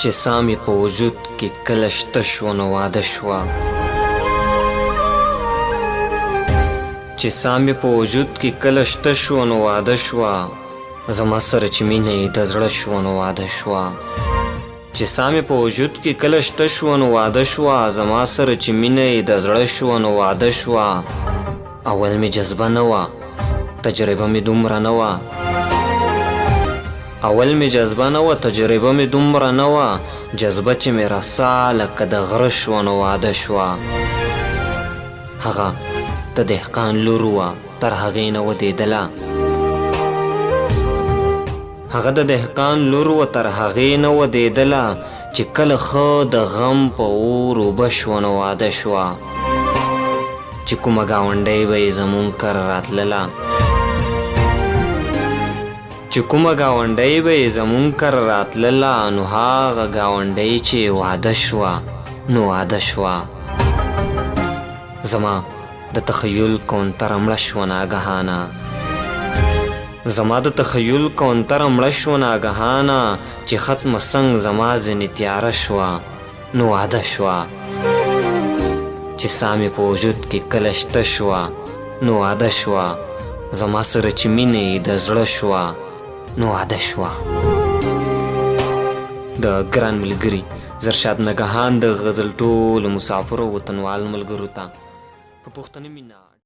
چې سا مې په وجود کې کله شته شوه نو واده شوه چې سا مې په وجود کې کله شته شوه نو واده شوه زما سره چې مینه یې د زړه شوه نو واده شوه چې سا مې په وجود کې کله شته شوه نو واده شوه زما سره چې مینه یې د زړه شوه نو واده شوه اول مې جذبه نه وه تجربه مې دومره نه وه اول مې جذبه نه وه تجربه مې دومره نه وه جذبه چې مې رسا لکه د غره شوه نو واده شوه هغه د دهقان لور وه تر هغې نه ودېدله هغه د دهقان لور وه تر هغې نه ودېدله چې کله ښه د غم په اور اوبه شوه نو واده شوه چې کومه ګاونډۍ به یې زمونږ کره راتلله چې کومه ګاونډۍ به یې زمونږ کره راتلله نو هغه ګاونډۍ چې واده شوه نو واده شوه زما د تخیل کونتره مړه شوه ناګهانه زما د تخیل کونتره مړه شوه ناګهانه چې ختمه څنګ زما ځینې تیاره شوه نو واده شوه چې سا مې په وجود کې کله شته شوه نو واده شوه زما سره چې مینه یې د زړه شوه نو واده شوه د ګران ملګري زرشاد نګهان د غزل ټولو مسافرو وطنوالو ملګرو ته په پښتني مینه